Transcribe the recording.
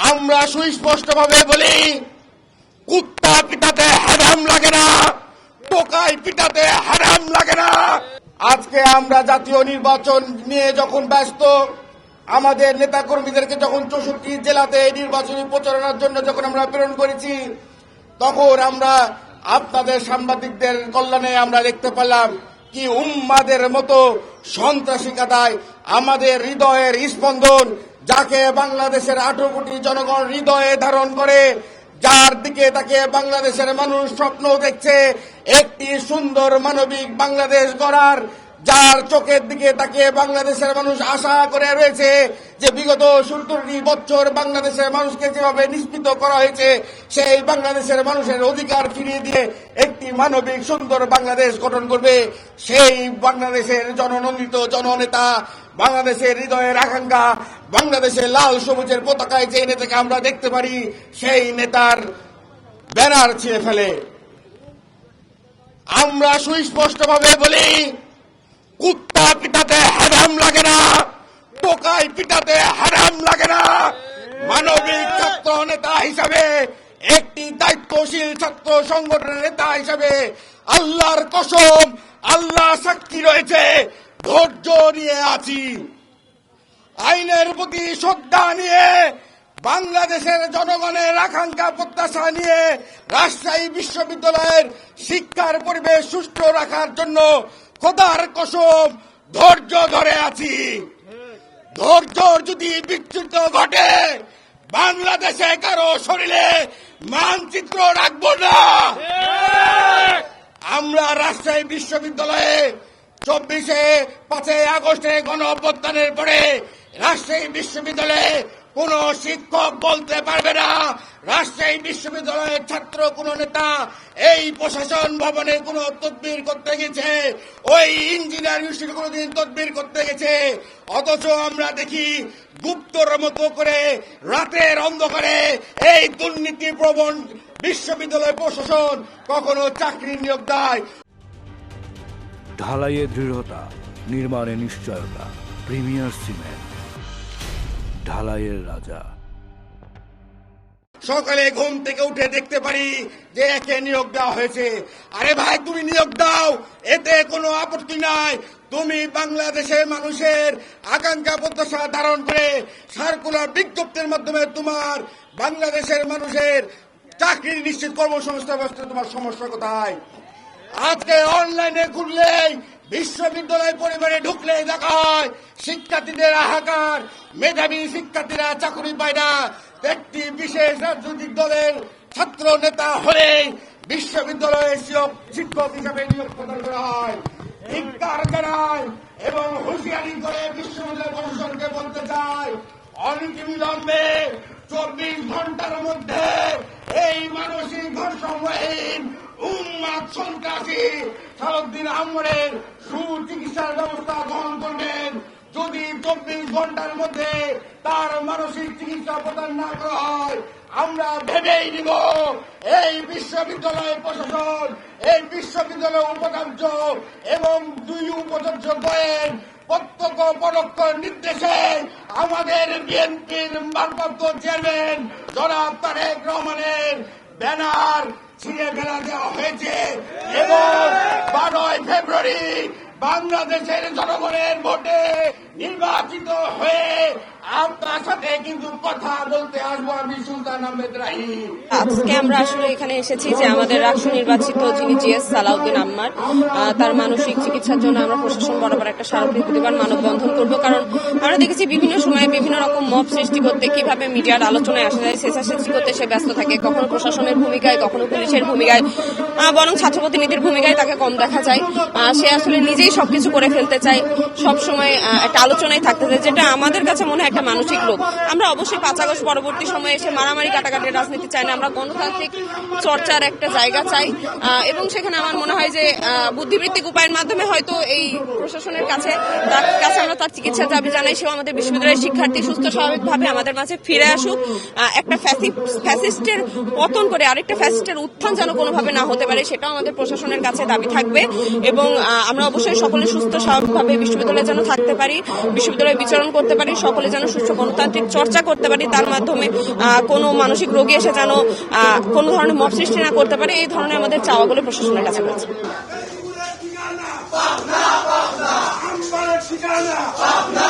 আমরা সুস্পষ্টভাবে বলি, কুত্তা পিটাতে হারাম লাগে না, টোকাই পিটাতে হারাম লাগে না। আজকে আমরা জাতীয় নির্বাচন নিয়ে যখন ব্যস্ত, আমাদের নেতা কর্মীদেরকে যখন 64 জেলাতে এই নির্বাচনী প্রচারণার জন্য যখন আমরা প্রেরণ করেছি, তখন আমরা আপনাদের সাংবাদিকদের কল্যাণে আমরা দেখতে পেলাম কি উম্মাদের মতো সন্ত্রাসী কাদায় আমাদের হৃদয়ের স্পন্দন, যাকে বাংলাদেশের 18 কোটি জনগণ হৃদয়ে ধারণ করে, যার দিকে তাকে বাংলাদেশের মানুষ স্বপ্ন দেখছে একটি সুন্দর মানবিক বাংলাদেশ গড়ার, যার চোখের দিকে তাকে বাংলাদেশের মানুষ আশা করে রয়েছে যে বিগত 70 বছর বাংলাদেশের মানুষকে যেভাবে নিষ্পিত করা হয়েছে, সেই বাংলাদেশের মানুষের অধিকার ফিরিয়ে দিয়ে একটি মানবিক সুন্দর বাংলাদেশ গঠন করবে। সেই বাংলাদেশের জননন্দিত জননেতা, বাংলাদেশের হৃদয়ের আকাঙ্ক্ষা, বাংলাদেশের লাল সবুজের পতাকায় যে নেতাকে আমরা দেখতে পারি, সেই নেতার ব্যানার ছিঁড়ে ফেলে। আমরা সুস্পষ্টভাবে বলি, কুত্তা পিটাতে হারাম লাগে না, টোকাই পিটাতে হারাম লাগে না। মানবিক ছাত্র নেতা হিসাবে, একটি দায়িত্বশীল ছাত্র সংগঠনের নেতা হিসাবে আল্লাহর কসম, আল্লাহ সাক্ষী রয়েছে, ধৈর্য নিয়ে আছি। আইনের প্রতি শ্রদ্ধা নিয়ে, বাংলাদেশের জনগণের আকাঙ্ক্ষা প্রত্যাশা নিয়ে রাজশাহী বিশ্ববিদ্যালয়ের শিক্ষার পরিবেশ সুষ্ঠু রাখার জন্য খোদার কসম ধৈর্য ধরে আছি। ধৈর্য যদি বিচ্যুত ঘটে, বাংলাদেশে কারো শরীরে মানচিত্র রাখবো না। আমরা রাজশাহী বিশ্ববিদ্যালয়ে 5ই আগস্টে গণ অভ্যুত্থানের পরে রাজশাহী বিশ্ববিদ্যালয়ে কোন শিক্ষক বলতে পারবে না রাজশাহী বিশ্ববিদ্যালয়ের ছাত্র কোন নেতা এই প্রশাসন ভবনে কোন তদবির করতে গেছে, ওই ইঞ্জিনিয়ার ইনস্টিটিউট কোনদিন তদবির করতে গেছে। অথচ আমরা দেখি গুপ্তর মতো করে রাতের অন্ধকারে এই দুর্নীতি প্রবণ বিশ্ববিদ্যালয় প্রশাসন কখনো চাকরি নিয়োগ দেয়। ঢালাইয়ে দৃঢ়তা, নির্মাণে নিশ্চয়তা, প্রিমিয়ার সিমেন্ট, ঢালাইয়ের রাজা। সকালে ঘুম থেকে উঠে দেখতে পারি যে একে নিয়োগ দেওয়া হয়েছে। আরে ভাই, তুমি নিয়োগ দাও, এতে কোনো আপত্তি নাই। তুমি বাংলাদেশের মানুষের আকাঙ্ক্ষা প্রত্যাশা ধারণ করে সার্কুলার বিজ্ঞপ্তির মাধ্যমে তোমার বাংলাদেশের মানুষের চাকরি নিশ্চিত কর্মসংস্থান ব্যবস্থা, তোমার সমস্যা কোথায়? আজকে অনলাইনে খুললেই, বিশ্ববিদ্যালয় পরিবারে ঢুকলেই দেখা হয় শিক্ষার্থীদের হাহাকার, মেধাবী শিক্ষার্থীরা চাকরি পায় না। একটি বিশেষ রাজনৈতিক দলের ছাত্র নেতা হলে বিশ্ববিদ্যালয়ে শিক্ষক হিসাবে নিয়োগ প্রদান করা হয়। ধিক্কার জানায় এবং হুঁশিয়ারি করে বিশ্ববিদ্যালয় প্রশাসনকে বলতে চায়, অনতিবিলম্বে 24 ঘন্টার মধ্যে এই মানসিক ভারসাম্যহীন উন্মাদ সন্ত্রাসী সালাউদ্দিন আহমদের সুচিকিৎসার ব্যবস্থা গ্রহণ করবেন। যদি 24 ঘন্টার মধ্যে তার মানসিক চিকিৎসা প্রদান না করা হয়, আমরা ভেবেই নিব এই বিশ্ববিদ্যালয় প্রশাসন, এই বিশ্ববিদ্যালয় উপাচার্য এবং 2 উপাচার্য দ্বয়ের প্রত্যক্ষ পরোক্ষ নির্দেশে আমাদের বিএনপির ভারপ্রাপ্ত চেয়ারম্যান জনাব তারেক রহমানের ব্যানার ছিঁড়ে ফেলা দেওয়া হয়েছে এবং 12 ফেব্রুয়ারি বাংলাদেশের জনগণের ভোটে নির্বাচিত হয়ে আপনার সাথে কিন্তু কথা বলতে আসবো আমি, সুলতান আহমেদ রাহিম। আজকে আমরা আসলে এখানে এসেছি যে আমাদের রাষ্ট্র নির্বাচিত যিনি জিএস সালাউদ্দিন আহমদ, তার মানসিক চিকিৎসার জন্য আমরা প্রশাসন বরাবর একটা স্মারকলিপিবার মানববন্ধন করব। কারণ আমরা দেখেছি বিভিন্ন সময়ে বিভিন্ন রকম মব সৃষ্টি করতে কিভাবে মিডিয়ার আলোচনায় আসা যায়, স্বেচ্ছাসেবী করতে সে ব্যস্ত থাকে, কখনো প্রশাসনের ভূমিকায়, কখনো পুলিশের ভূমিকায়, বরং ছাত্র প্রতিনিধির ভূমিকায় তাকে কম দেখা যায়। সে আসলে নিজেই সবকিছু করে ফেলতে চায়, সবসময় একটা আলোচনায় থাকতে চায়, যেটা আমাদের কাছে মনে হয় একটা মানসিক রোগ। আমরা অবশ্যই 5 আগস্ট পরবর্তী সময়ে এসে মারামারি কাটাকাটির রাজনীতি চাই না, আমরা গণতান্ত্রিক চর্চার একটা জায়গা চাই এবং সেখানে আমার মনে হয় যে বুদ্ধিবৃত্তিক উপায়ের মাধ্যমে হয়তো এই প্রশাসনের কাছে আমরা তার চিকিৎসার দাবি জানাই। সেও আমাদের বিশ্ববিদ্যালয়ের শিক্ষার্থী সুস্থ স্বাভাবিকভাবে আমাদের মাঝে ফিরে আসুক। একটা ফ্যাসিস্টের পতন করে আরেকটা ফ্যাসিস্টের উত্থান যেন কোনোভাবে না হতে পারে, সেটাও আমাদের প্রশাসনের কাছে দাবি থাকবে এবং আমরা অবশ্যই সকলে সুস্থ স্বাভাবিকভাবে বিশ্ববিদ্যালয়ে যেন থাকতে পারি, বিশ্ববিদ্যালয়ে বিচরণ করতে পারি, সকলে যেন সুষ্ঠু গণতান্ত্রিক চর্চা করতে পারি, তার মাধ্যমে কোনো মানসিক রোগী এসে যেন কোনো ধরনের মব সৃষ্টি না করতে পারে, এই ধরনের আমাদের চাওয়াগুলো প্রশাসনের কাছে রয়েছে। ঠিকানা